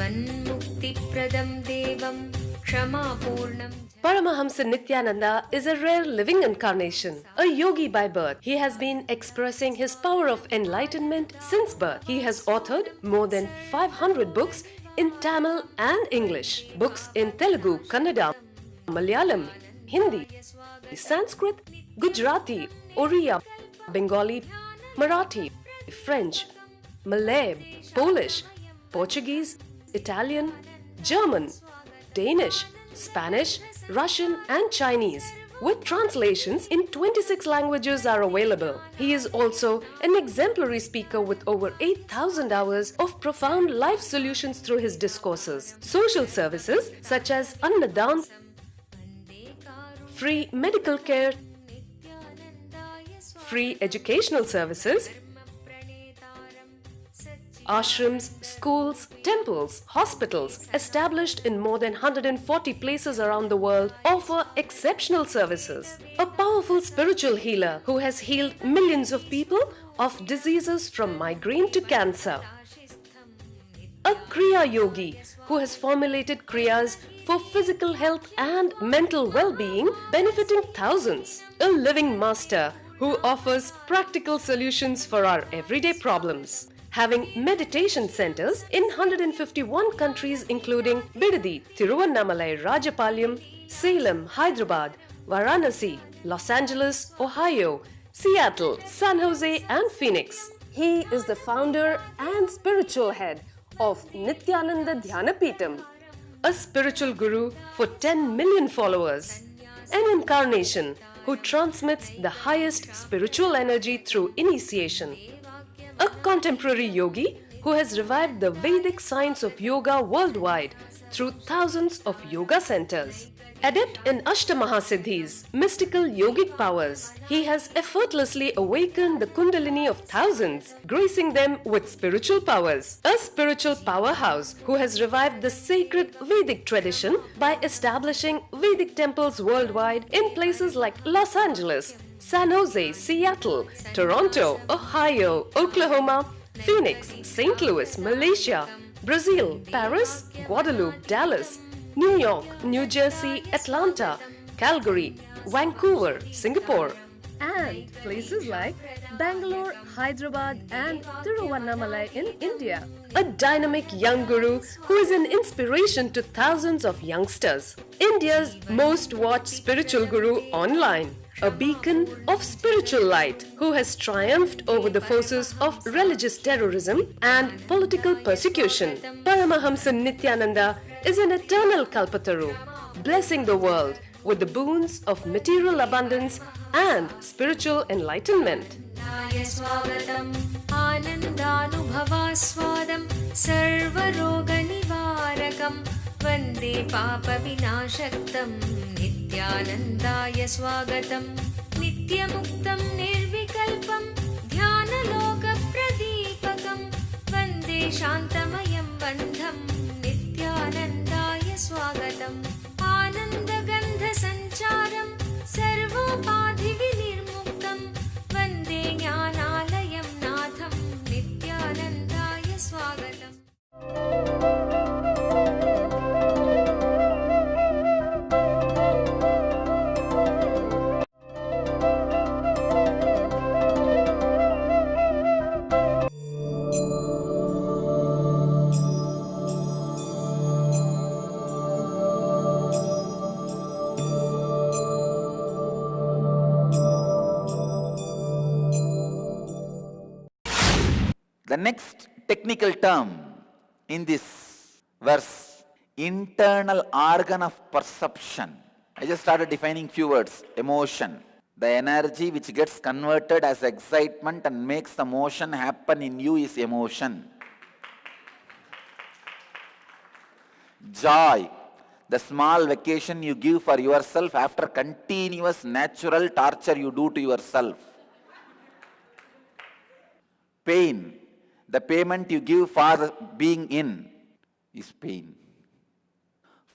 जीवन्मुक्तिप्रदं देवं क्षमापूर्णं Paramahamsa Nityananda is a rare living incarnation, a yogi by birth. He has been expressing his power of enlightenment since birth. He has authored more than 500 books in Tamil and English, books in Telugu, Kannada, Malayalam, Hindi, Sanskrit, Gujarati, Oriya, Bengali, Marathi, French, Malay, Polish, Portuguese, Italian, German, Danish, Spanish, Russian and Chinese, with translations in 26 languages are available. He is also an exemplary speaker with over 8,000 hours of profound life solutions through his discourses. Social services such as Annadan, free medical care, free educational services, ashrams, schools, temples, hospitals, established in more than 140 places around the world, offer exceptional services. A powerful spiritual healer who has healed millions of people of diseases from migraine to cancer. A Kriya Yogi who has formulated Kriyas for physical health and mental well-being, benefiting thousands. A living master who offers practical solutions for our everyday problems. Having meditation centers in 151 countries including Bidadi, Tiruvannamalai, Rajapalyam, Salem, Hyderabad, Varanasi, Los Angeles, Ohio, Seattle, San Jose and Phoenix. He is the founder and spiritual head of Nityananda Dhyanapitham, a spiritual guru for 10 million followers, an incarnation who transmits the highest spiritual energy through initiation. A contemporary yogi who has revived the Vedic science of yoga worldwide through thousands of yoga centers. Adept in Ashtamahasiddhis, mystical yogic powers, he has effortlessly awakened the Kundalini of thousands, gracing them with spiritual powers. A spiritual powerhouse who has revived the sacred Vedic tradition by establishing Vedic temples worldwide in places like Los Angeles, San Jose, Seattle, Toronto, Ohio, Oklahoma, Phoenix, St. Louis, Malaysia, Brazil, Paris, Guadeloupe, Dallas, New York, New Jersey, Atlanta, Calgary, Vancouver, Singapore, and places like Bangalore, Hyderabad, and Tiruvannamalai in India. A dynamic young guru who is an inspiration to thousands of youngsters. India's most watched spiritual guru online. A beacon of spiritual light who has triumphed over the forces of religious terrorism and political persecution. Paramahamsa Nityananda is an eternal Kalpataru, blessing the world with the boons of material abundance and spiritual enlightenment. आनन्दानुभवास्वादं सर्वरोगनिवारकं वन्दे पापविनाशक्तं नित्यानन्दाय स्वागतं नित्यमुक्तं निर्विकल्पं ध्यानलोकप्रदीपकं वन्दे शान्तमयं बन्धं नित्यानन्दाय स्वागतम् आनन्दगन्धसञ्चारं सर्वोपाधिविनिर्मुक्तं वन्दे ज्ञानालयं नाथं नित्यानन्दाय स्वागतम्. The next technical term in this verse, internal organ of perception. I just started defining few words. Emotion, the energy which gets converted as excitement and makes the motion happen in you is emotion. Joy, the small vacation you give for yourself after continuous natural torture you do to yourself. Pain, the payment you give for being in is pain.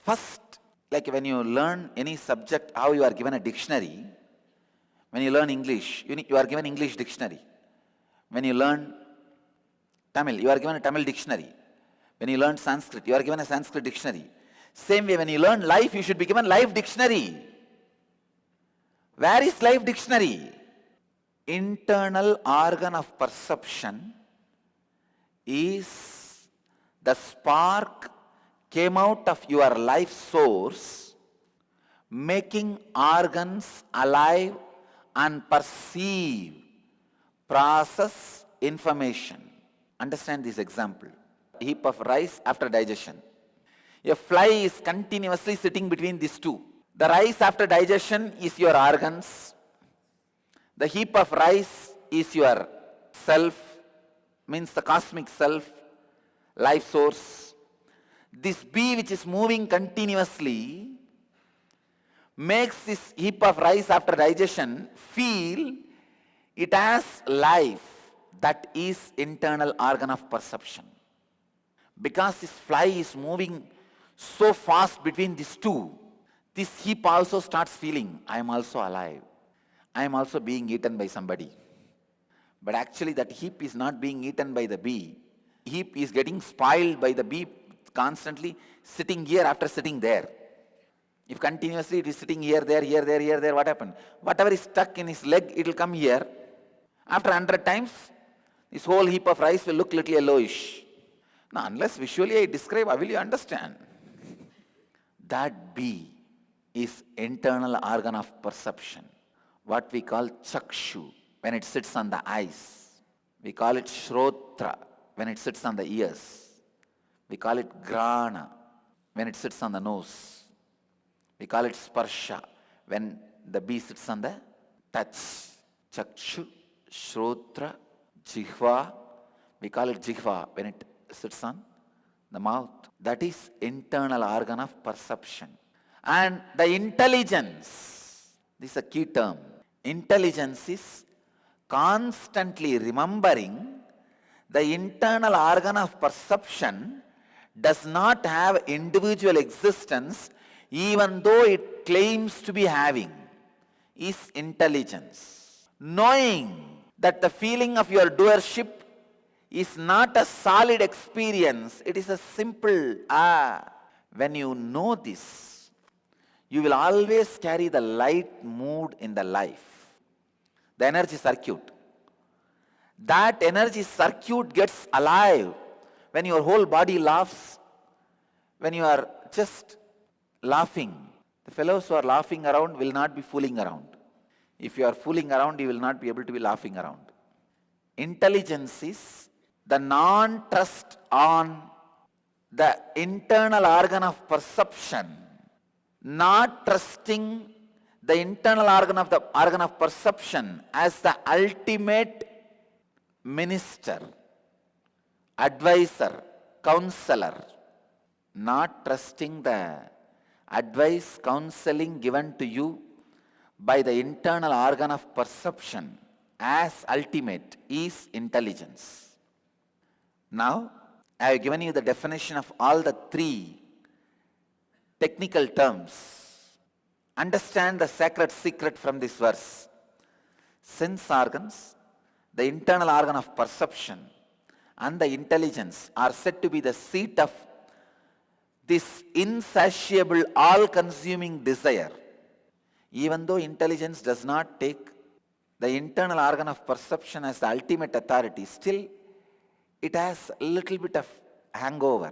First, like when you learn any subject, how you are given a dictionary. When you learn English, you are given English dictionary. When you learn Tamil, you are given a Tamil dictionary. When you learn Sanskrit, you are given a Sanskrit dictionary. Same way, when you learn life, you should be given life dictionary. Where is life dictionary? Internal organ of perception is the spark came out of your life source, making organs alive and perceive, process information. Understand this example. A heap of rice after digestion. A fly is continuously sitting between these two. The rice after digestion is your organs. The heap of rice is your self, means the cosmic self, life source. This bee which is moving continuously makes this heap of rice after digestion feel it has life. That is internal organ of perception. Because this fly is moving so fast between these two, this heap also starts feeling, I am also alive. I am also being eaten by somebody. But actually that heap is not being eaten by the bee. Heap is getting spoiled by the bee constantly sitting here after sitting there. If continuously it is sitting here, there, what happened? Whatever is stuck in his leg, it will come here. After 100 times, this whole heap of rice will look little yellowish. Now, unless visually I describe, how will you understand? That bee is internal organ of perception. What we call chakshu, when it sits on the eyes. We call it shrotra, when it sits on the ears. We call it grana, when it sits on the nose. We call it sparsha, when the bee sits on the touch. Chakshu, shrotra, jihva. We call it jihva, when it sits on the mouth. That is internal organ of perception. And the intelligence, this is a key term. Intelligence is constantly remembering the internal organ of perception does not have individual existence even though it claims to be having, is intelligence. Knowing that the feeling of your doership is not a solid experience, it is a simple When you know this, you will always carry the light mood in the life. The energy circuit. That energy circuit gets alive when your whole body laughs, when you are just laughing. The fellows who are laughing around will not be fooling around. If you are fooling around, you will not be able to be laughing around. Intelligence is the non-trust on the internal organ of perception, not trusting the internal organ of perception as the ultimate minister, advisor, counselor, not trusting the advice, counseling given to you by the internal organ of perception as ultimate is intelligence. Now, I have given you the definition of all the three technical terms. Understand the sacred secret from this verse. Sense organs, the internal organ of perception, and the intelligence are said to be the seat of this insatiable, all-consuming desire. Even though intelligence does not take the internal organ of perception as the ultimate authority, still it has a little bit of hangover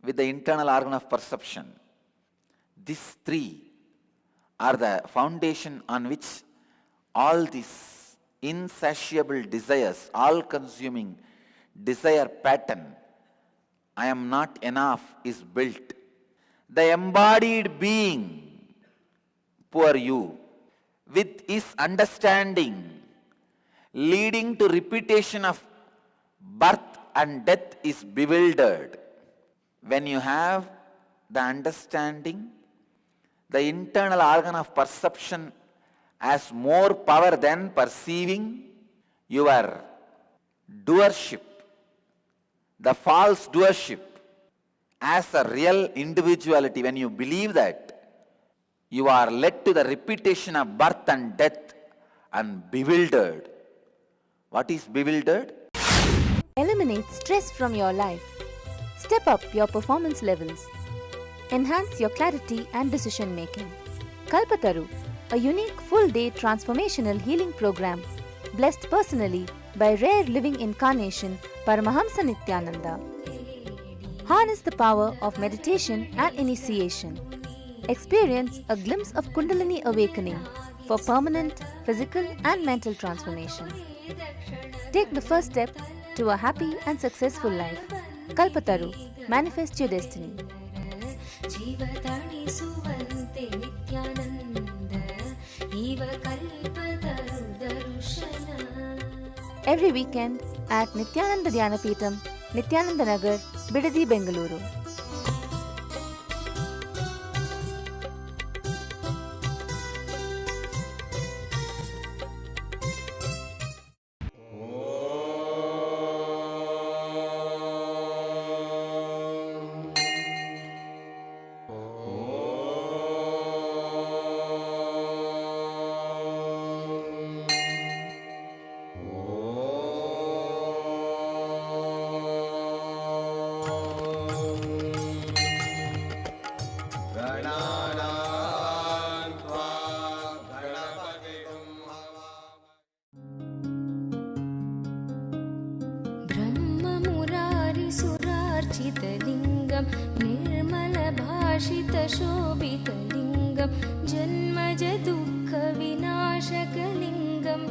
with the internal organ of perception. These three are the foundation on which all these insatiable desires, all-consuming desire pattern, I am not enough, is built. The embodied being, poor you, with his understanding leading to repetition of birth and death is bewildered. When you have the understanding, the internal organ of perception has more power than perceiving, your doership, the false doership, as a real individuality. When you believe that, you are led to the repetition of birth and death and bewildered. What is bewildered? Eliminate stress from your life. Step up your performance levels. Enhance your clarity and decision making. Kalpataru, a unique full-day transformational healing program blessed personally by rare living incarnation Paramahamsa Nityananda. Harness the power of meditation and initiation. Experience a glimpse of Kundalini awakening for permanent physical and mental transformation. Take the first step to a happy and successful life. Kalpataru, manifest your destiny. Every weekend at Nityananda Dhyanapitham, Nityananda Nagar, Bidadi, Bengaluru. ब्रह्ममुरारिसुरार्चितलिङ्गं निर्मलभाषितशोभितलिङ्गं जन्मजदुःखविनाशकलिङ्गं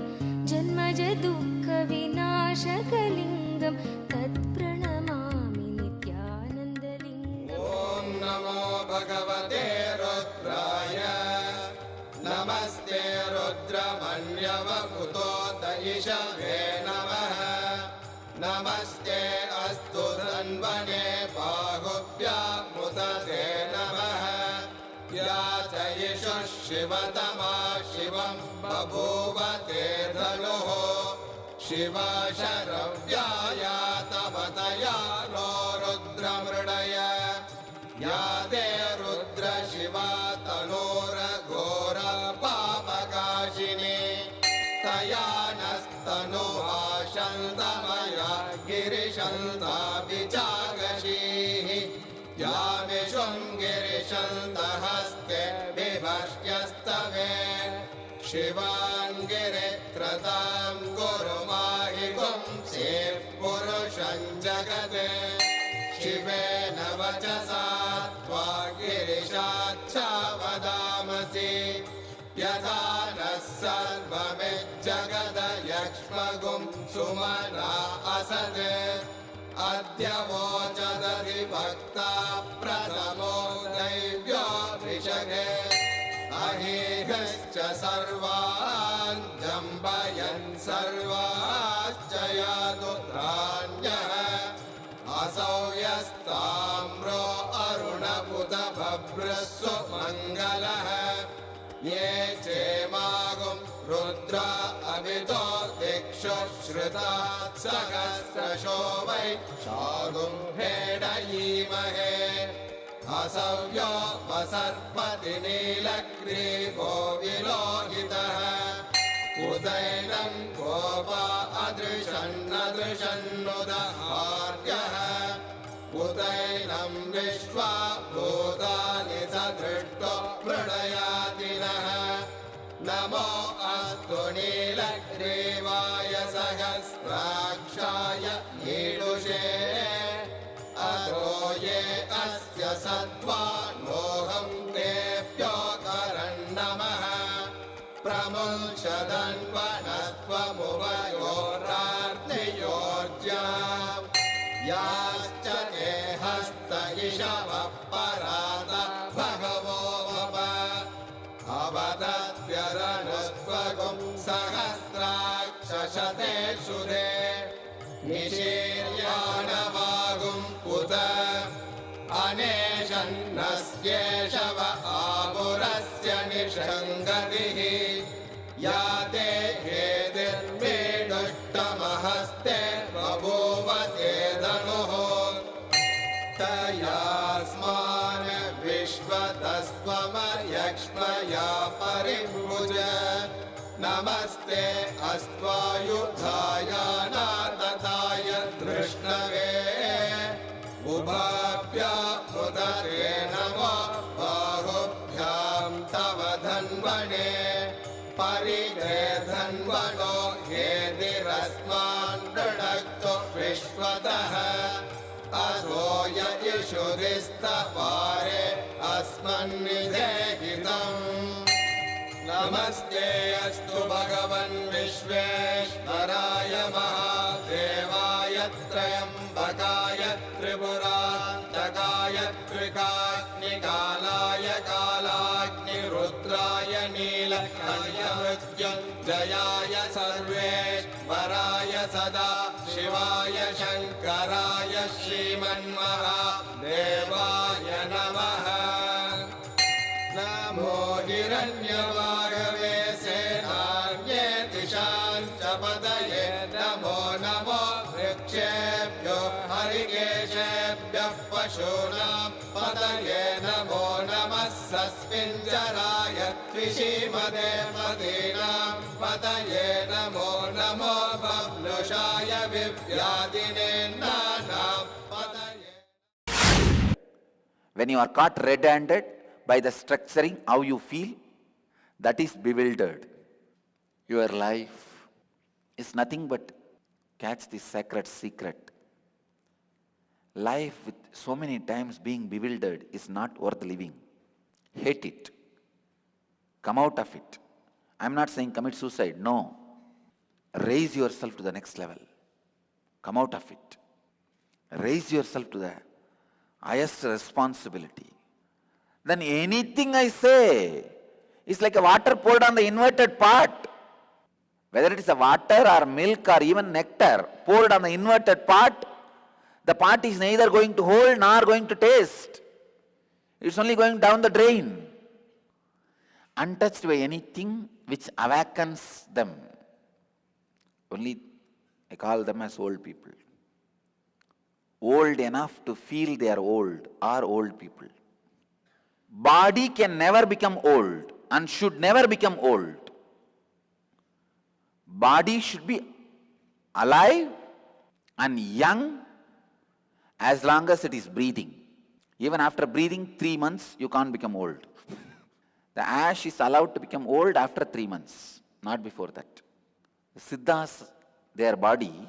जन्मजदुःखविनाशकलिङ्गं तत्प्रणमामि नित्यानन्दलिङ्गम्। ॐ नमो भगवते रुद्राय नमस्ते रुद्रमन्यवपुतो दयिषवे नमः नमस्ते अस्तु धन्वने बाहुभ्यामुदते नमः या च यशः शिवतमा शिवं बभूव ते धनुः शिवा शरव्याया तवतया नो रुद्रमृडय या ते रुद्र शिवा तनोरघोर पापकाशिनी तया नस्तनुहा शन्तमया गिरिशन्ताभिचागशीः या विशृङ्गिरिशन्तहस्ते विभष्ट्यस्तवे शिवाङ्गिरित्रतां गुरुमाहि पुंसेः पुरुषं जगते शिवेन वचसा त्वा गिरिशाच्छा वदामसि यथा नः सर्वमिज्जगदयक्ष्मगुं सुमना असत् अद्य वोचदधिभक्ता प्रथमो दैव्यो ऋषगे अहेहश्च सर्वान् जम्बयन् सर्वाश्च यादुत्राण्यः असौ यस्ताम्रो अरुणपुत भभ्रस्व मङ्गलः ये चेमागुं रुद्रा अभितो दिक्षु श्रुता सहस्रशो वै शागुं भेडयीमहे असव्यो वसर्पति नीलग्रीवो विलोहितः उदैनं गोपा अदृशन्नदृशन्नुदहार्यः उदैनं विश्वा भूतानि सदृष्टो मृडयातिनः नमो अस्तु नीलग्रीवाय सहस्राक्षाय ईडुषे अधो ये अस्य सत्त्वानोऽहं तेभ्यो करन्नमः प्रमुञ्चदन्वनस्त्वमुभयोरार्तियोर्जा याश्च ते हस्त इषवः परात भगवो वप अवदत्यरनुस्त्वगुं सहस्राक्षशतेषु ते निशीर्याणवागुं उत अनेशन्नस्येषव आपुरस्य निषङ्गतिः या ते हेतिर्मेडुष्टमहस्ते बभूव ते धनुः तयास्मान् विश्वतस्त्वमयक्ष्मया परिभुज नमस्ते अस्त्वायुधाय नातताय धृष्णवे उभ उभाभ्या मुदते नमो बाहुभ्यां तव धन्वने परिधे धन्वनो हेदिरस्मान् दृढक्तो विश्वतः असो यजुषुरिस्तवारे अस्मन्निधेहितम् नमस्ते अस्तु भगवन् विश्वेश्वराय महादेवाय त्र्यम्बकाय त्रिपुरान्तकाय त्रिकाग्निकालाय कालाग्निरुद्राय नीलकण्ठमृत्युञ्जयाय सर्वेश्वराय सदा शिवाय शङ्कराय श्रीमन्महादेवाय नमः नमो हिरण्यवागवे सेनान्ये दिशां च पतये नमो नमो वृक्षेभ्यो हरिकेशेभ्यः पशूनां पतये नमो नमः सस्मिञ्जराय त्रिशीमदे मदीनां पतये नमो नमो बब्लुषाय विव्याधिने नानां पतये. When you are caught red-handed by the structuring, how you feel, that is bewildered. Your life is nothing but catch this sacred secret. Life with so many times being bewildered is not worth living. Hate it. Come out of it. I'm not saying commit suicide, no. Raise yourself to the next level. Come out of it. Raise yourself to the highest responsibility. Then anything I say is like a water poured on the inverted pot. Whether it is a water or milk or even nectar poured on the inverted pot, the pot is neither going to hold nor going to taste. It's only going down the drain. Untouched by anything which awakens them. Only I call them as old people. Old enough to feel they are old are old people. Body can never become old and should never become old. Body should be alive and young as long as it is breathing. Even after breathing 3 months, you can't become old. The ash is allowed to become old after 3 months, not before that. The Siddhas, their body,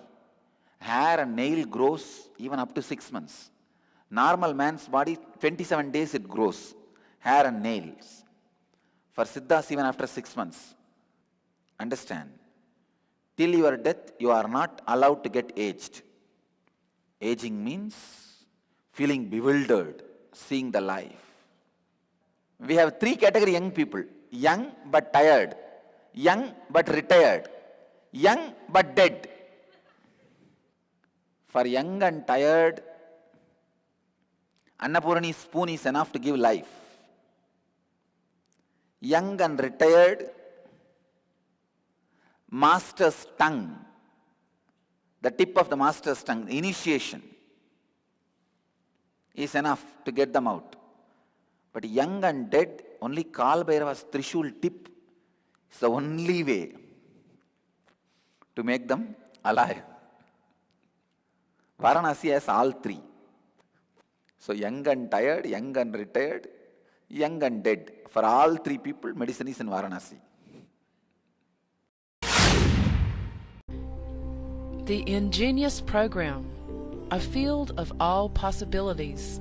hair and nail grows even up to 6 months. Normal man's body, 27 days it grows. Hair and nails. For Siddhas, even after 6 months. Understand? Till your death, you are not allowed to get aged. Aging means feeling bewildered, seeing the life. We have 3 category young people. Young but tired. Young but retired. Young but dead. For young and tired, Annapurani's spoon is enough to give life. Young and retired, master's tongue, the tip of the master's tongue, the initiation, is enough to get them out. But young and dead, only Kal Bhairava's Trishul tip is the only way to make them alive. Varanasi has all 3. So young and tired, young and retired, young and dead. For all 3 people, medicine is in Varanasi. The Ingenious Program, a field of all possibilities.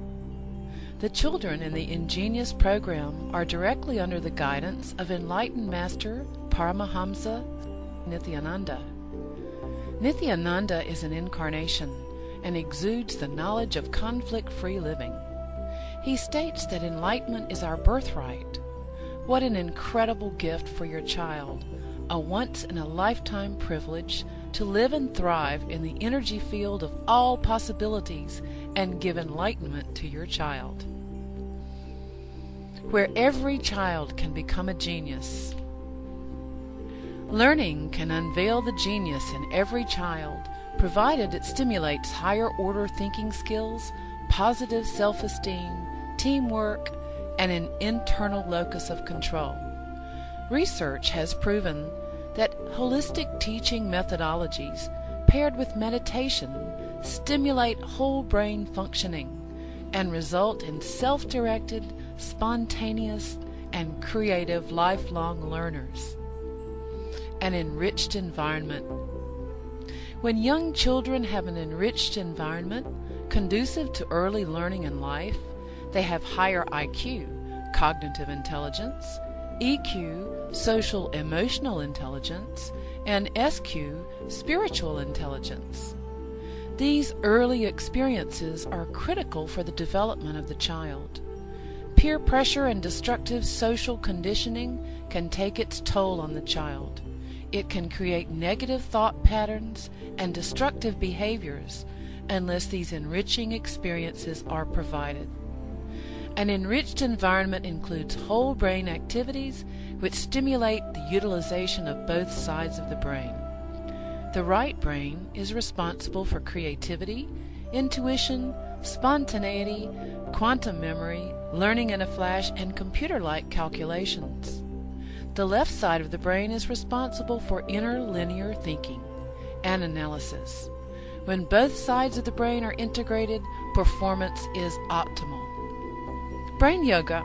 The children in the Ingenious Program are directly under the guidance of enlightened Master Paramahamsa Nithyananda. Nithyananda is an incarnation and exudes the knowledge of conflict-free living. He states that enlightenment is our birthright. What an incredible gift for your child, a once-in-a-lifetime privilege to live and thrive in the energy field of all possibilities and give enlightenment to your child. Where every child can become a genius. Learning can unveil the genius in every child, provided it stimulates higher-order thinking skills, positive self-esteem, teamwork, and an internal locus of control. Research has proven that holistic teaching methodologies paired with meditation stimulate whole brain functioning, and result in self-directed, spontaneous, and creative lifelong learners. An enriched environment. When young children have an enriched environment conducive to early learning in life, they have higher IQ, cognitive intelligence, EQ, social emotional intelligence, and SQ, spiritual intelligence. These early experiences are critical for the development of the child. Peer pressure and destructive social conditioning can take its toll on the child. It can create negative thought patterns and destructive behaviors unless these enriching experiences are provided. An enriched environment includes whole brain activities which stimulate the utilization of both sides of the brain. The right brain is responsible for creativity, intuition, spontaneity, quantum memory, learning in a flash, and computer-like calculations. The left side of the brain is responsible for inner linear thinking and analysis. When both sides of the brain are integrated, performance is optimal. Brain yoga.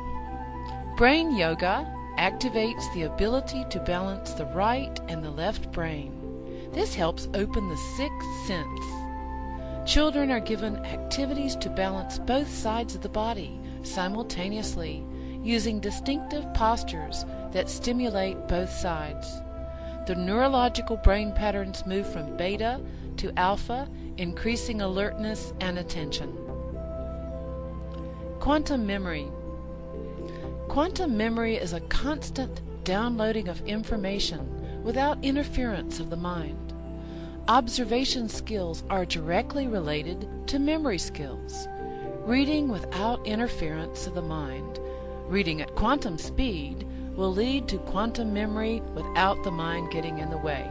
Brain yoga activates the ability to balance the right and the left brain. This helps open the sixth sense. Children are given activities to balance both sides of the body simultaneously, using distinctive postures that stimulate both sides. The neurological brain patterns move from beta to alpha, increasing alertness and attention. Quantum memory. Quantum memory is a constant downloading of information without interference of the mind. Observation skills are directly related to memory skills. Reading without interference of the mind, reading at quantum speed, will lead to quantum memory without the mind getting in the way.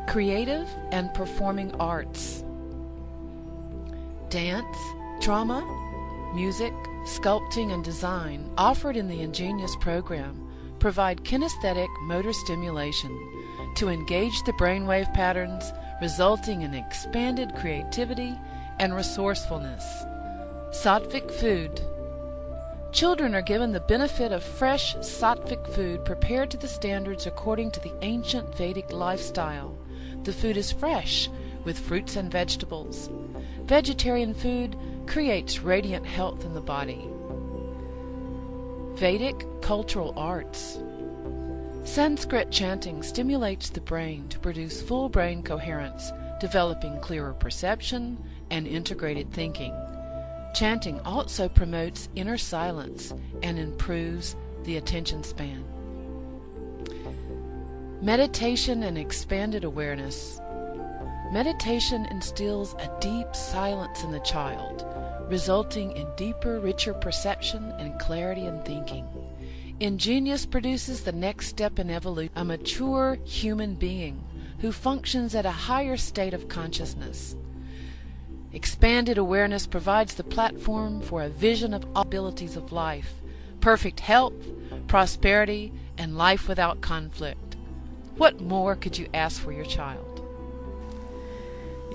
Creative and performing arts. Dance, drama, music, sculpting, and design offered in the Ingenious program provide kinesthetic motor stimulation to engage the brainwave patterns, resulting in expanded creativity and resourcefulness. Sattvic food. Children are given the benefit of fresh sattvic food prepared to the standards according to the ancient Vedic lifestyle. The food is fresh, with fruits and vegetables. Vegetarian food creates radiant health in the body. Vedic cultural arts. Sanskrit chanting stimulates the brain to produce full brain coherence, developing clearer perception and integrated thinking. Chanting also promotes inner silence and improves the attention span. Meditation and expanded awareness. Meditation instills a deep silence in the child, resulting in deeper, richer perception and clarity in thinking. Ingenious produces the next step in evolution, a mature human being who functions at a higher state of consciousness. Expanded awareness provides the platform for a vision of all abilities of life, perfect health, prosperity, and life without conflict. What more could you ask for your child?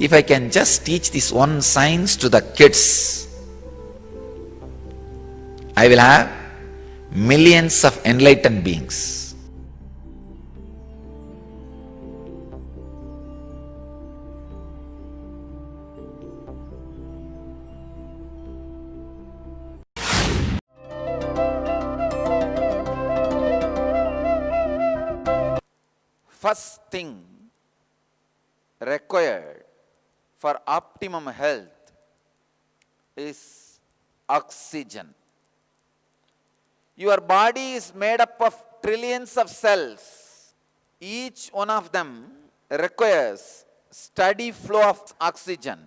If I can just teach this one science to the kids, I will have millions of enlightened beings. First thing required for optimum health is oxygen. Your body is made up of trillions of cells. Each one of them requires steady flow of oxygen.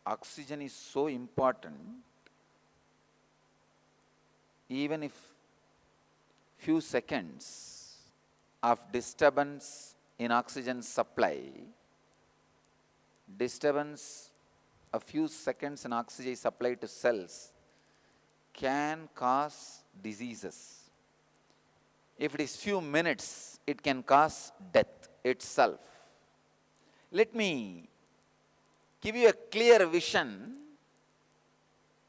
Oxygen is so important. Even if few seconds of disturbance in oxygen supply, a few seconds in oxygen supply to cells can cause diseases. If it is few minutes, it can cause death itself. Let me give you a clear vision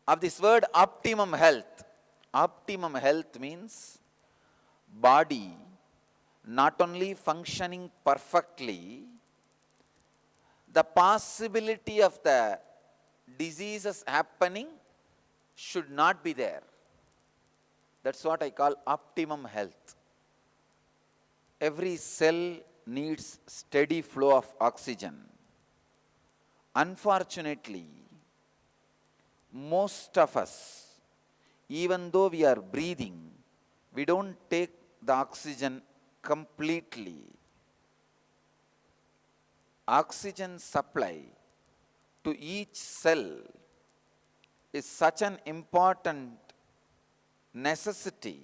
of this word optimum health. Optimum health means body not only functioning perfectly, the possibility of the diseases happening should not be there. That's what I call optimum health. Every cell needs steady flow of oxygen. Unfortunately, most of us, even though we are breathing, we don't take the oxygen completely. Oxygen supply to each cell is such an important necessity.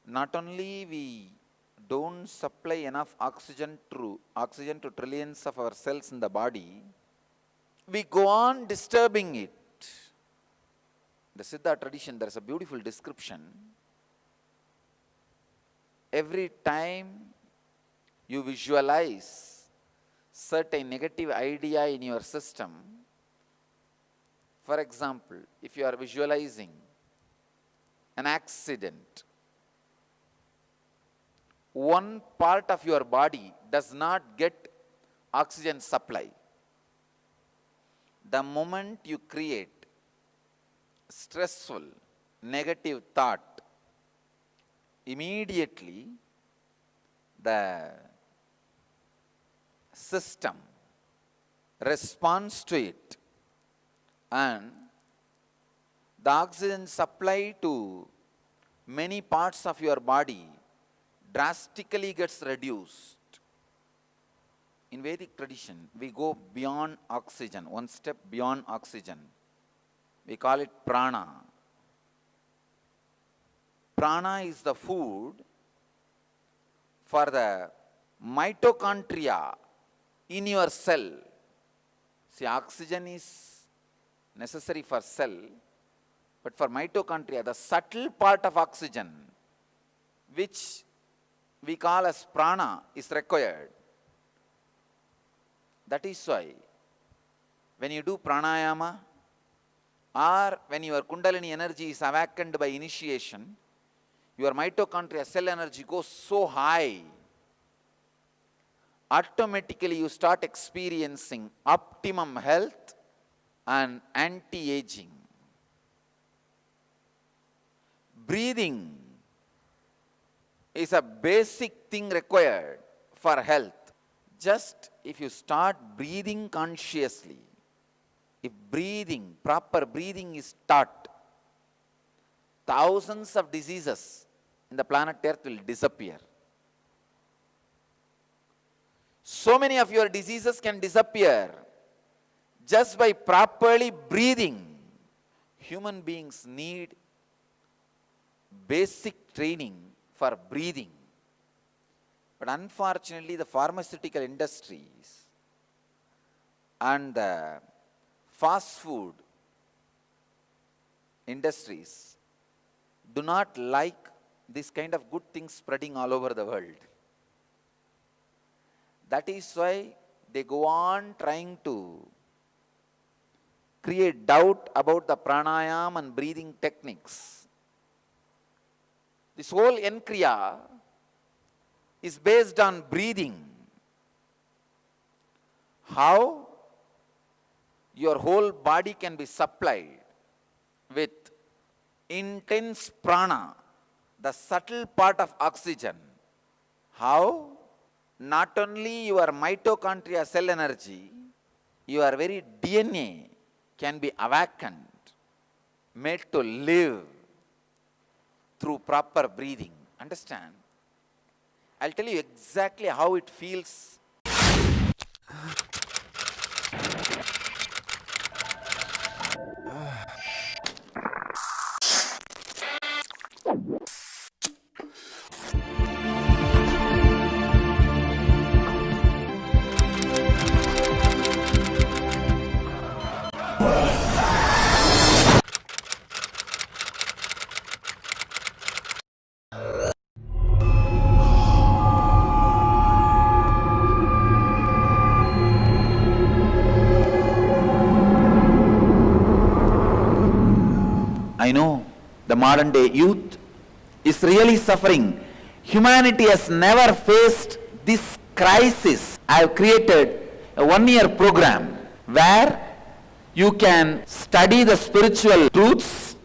Not only we don't supply enough oxygen to trillions of our cells in the body, we go on disturbing it. In the Siddha tradition, there is a beautiful description. Every time you visualize certain negative idea in your system, for example, if you are visualizing an accident, one part of your body does not get oxygen supply. The moment you create stressful, negative thought, immediately the system responds to it, and the oxygen supply to many parts of your body drastically gets reduced. In Vedic tradition, we go beyond oxygen, one step beyond oxygen. We call it prana. Prana is the food for the mitochondria in your cell. See, oxygen is necessary for cell, but for mitochondria, the subtle part of oxygen, which we call as prana, is required. That is why when you do pranayama or when your kundalini energy is awakened by initiation, your mitochondria cell energy goes so high, automatically you start experiencing optimum health and anti-aging. Breathing is a basic thing required for health. Just if you start breathing consciously, if breathing, proper breathing is taught, thousands of diseases in the planet Earth will disappear. So many of your diseases can disappear just by properly breathing. Human beings need basic training for breathing. But unfortunately, the pharmaceutical industries and the fast food industries do not like this kind of good things spreading all over the world. That is why they go on trying to create doubt about the pranayama and breathing techniques. This whole Enkriya is based on breathing. How your whole body can be supplied with intense prana, the subtle part of oxygen. How not only your mitochondria cell energy, your very DNA can be awakened, made to live through proper breathing. Understand? I'll tell you exactly how it feels. modern day youth is really suffering. Humanity has never faced this crisis. I have created a 1-year program where you can study the spiritual truths.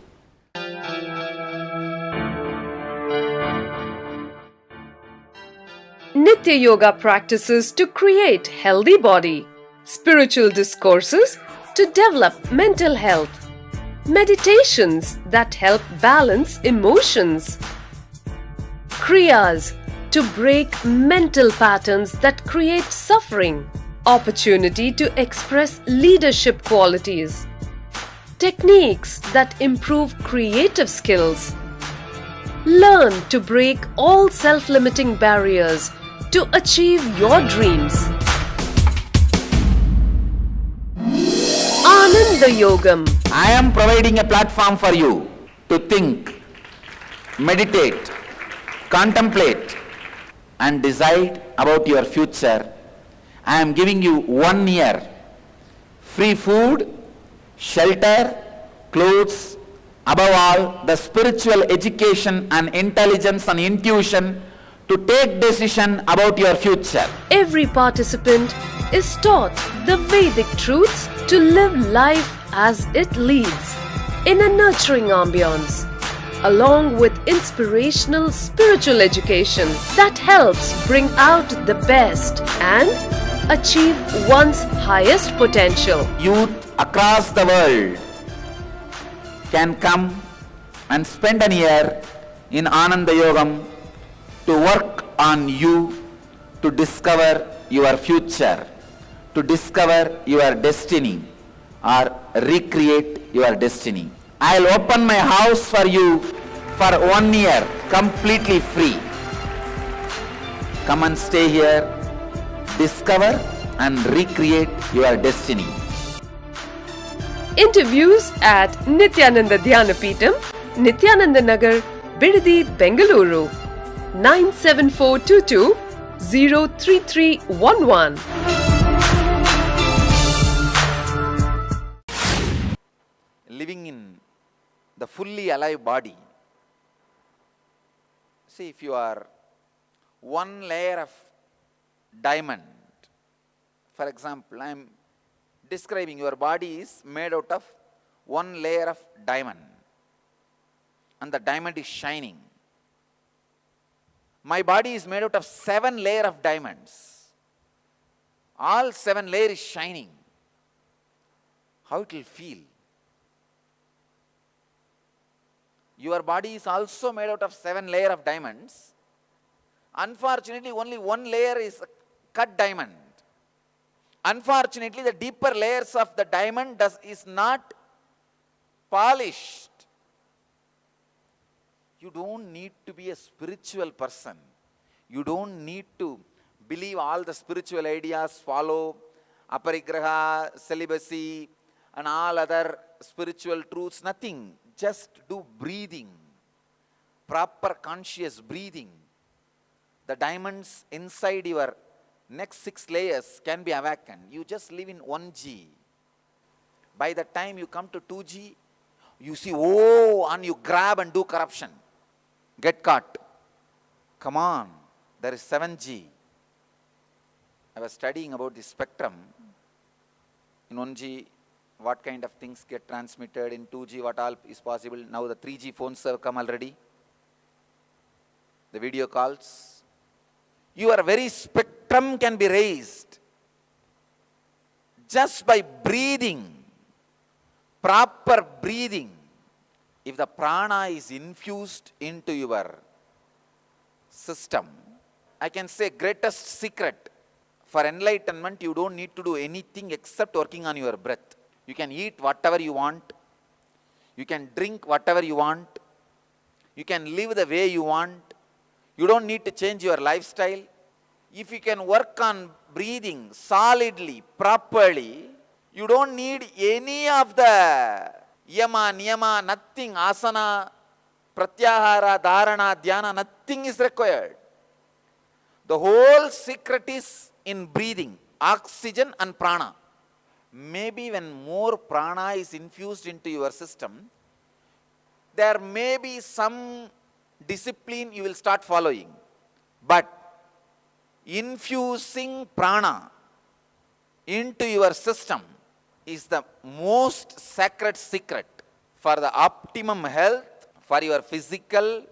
Nitya Yoga practices to create healthy body, spiritual discourses to develop mental health, meditations that help balance emotions, kriyas to break mental patterns that create suffering, opportunity to express leadership qualities, techniques that improve creative skills. Learn to break all self-limiting barriers to achieve your dreams. Ananda Yogam. I am providing a platform for you to think, meditate, contemplate and decide about your future. I am giving you 1 year free food, shelter, clothes, above all the spiritual education and intelligence and intuition to take decision about your future. Every participant is taught the Vedic truths to live life as it leads in a nurturing ambience, along with inspirational spiritual education that helps bring out the best and achieve one's highest potential. Youth across the world can come and spend a year in Ananda Yogam to work on you to discover your future, to discover your destiny or recreate your destiny. I'll open my house for you for 1 year completely free. Come and stay here, discover and recreate your destiny. Interviews at Nityananda Dhyanapitham, Nityananda Nagar, Bidadi, Bengaluru, 97422 03311. Living in the fully alive body. See, if you are one layer of diamond, for example, I am describing your body is made out of one layer of diamond and the diamond is shining. My body is made out of 7 layers of diamonds. All 7 layers is shining. How it will feel? Your body is also made out of 7 layers of diamonds. Unfortunately, only 1 layer is a cut diamond. Unfortunately, the deeper layers of the diamond is not polished. You don't need to be a spiritual person. You don't need to believe all the spiritual ideas, follow aparigraha, celibacy and all other spiritual truths, nothing. Just do breathing, proper conscious breathing. The diamonds inside your next 6 layers can be awakened. You just live in 1G. By the time you come to 2G, you see, oh, and you grab and do corruption. Get caught. Come on, there is 7G. I was studying about the spectrum. In 1G, what kind of things get transmitted. In 2G, what all is possible. Now the 3G phones have come already. The video calls. Your very spectrum can be raised just by breathing, proper breathing. If the prana is infused into your system, I can say greatest secret for enlightenment, you don't need to do anything except working on your breath. You can eat whatever you want. You can drink whatever you want. You can live the way you want. You don't need to change your lifestyle. If you can work on breathing solidly, properly, you don't need any of the yama, niyama, nothing, asana, pratyahara, dharana, dhyana, nothing is required. The whole secret is in breathing, oxygen and prana. Maybe when more prana is infused into your system, there may be some discipline you will start following. But infusing prana into your system is the most sacred secret for the optimum health, for your physical,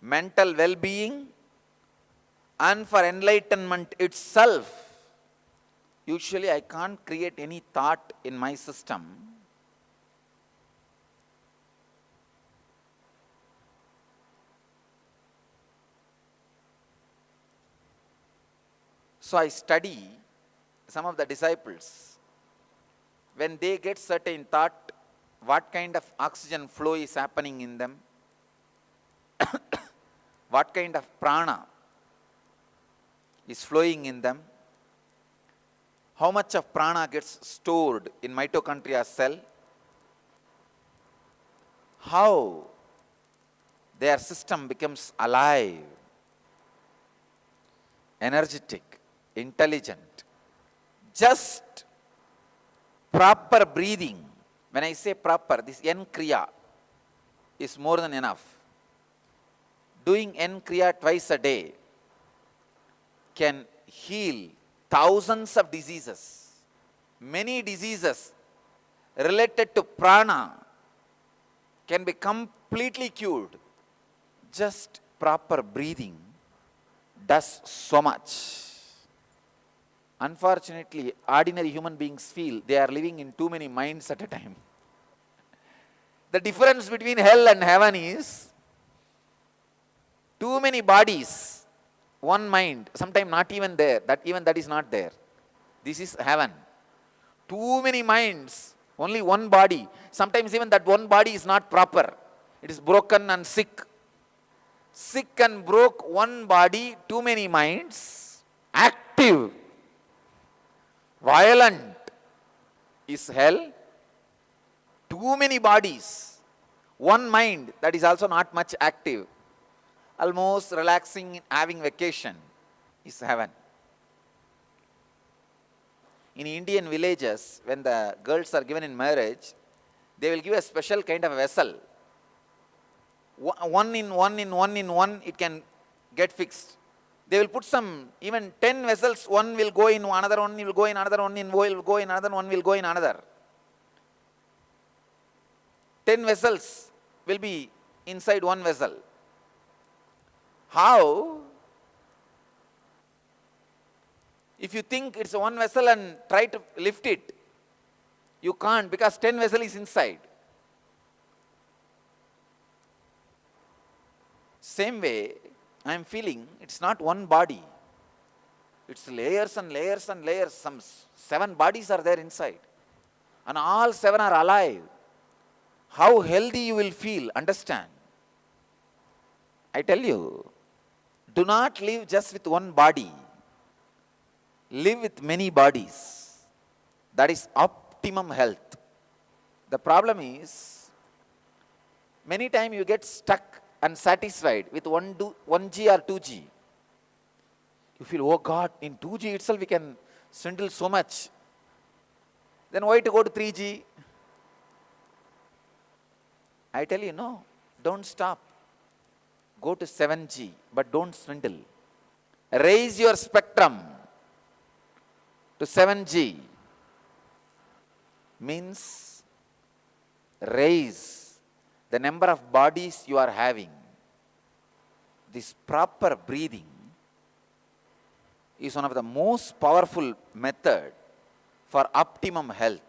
mental well-being, and for enlightenment itself. Usually I can't create any thought in my system so I study some of the disciples. When they get certain thought, what kind of oxygen flow is happening in them, what kind of prana is flowing in them, how much of prana gets stored in mitochondria cell, how their system becomes alive, energetic, intelligent. Just proper breathing. When I say proper, this N Kriya is more than enough. Doing N Kriya twice a day can heal thousands of diseases. Many diseases related to prana can be completely cured. Just proper breathing does so much. Unfortunately, ordinary human beings feel they are living in too many minds at a time. The difference between hell and heaven is too many bodies, one mind, sometimes not even there, that is not there. This is heaven. Too many minds, only one body. Sometimes even that one body is not proper. It is broken and sick. Sick and broke one body, too many minds, active, violent is hell. Too many bodies, one mind that is also not much active, almost relaxing, having vacation, is heaven. In Indian villages, when the girls are given in marriage, they will give a special kind of vessel. One in one, it can get fixed. They will put some, even 10 vessels, one will go in, another one will go in, another one will go in, another one will go in another. 10 vessels will be inside one vessel. How? If you think it's one vessel and try to lift it, you can't, because 10 vessel is inside. Same way, I am feeling it's not one body. It's layers and layers and layers. Some 7 bodies are there inside. And all 7 are alive. How healthy you will feel, understand. I tell you, do not live just with one body. Live with many bodies. That is optimum health. The problem is, many times you get stuck and satisfied with 1G or 2G. You feel, oh God, in 2G itself we can swindle so much. Then why to go to 3G? I tell you, no, don't stop. Go to 7G, but don't swindle. Raise your spectrum to 7G. Means raise the number of bodies you are having. This proper breathing is one of the most powerful method for optimum health.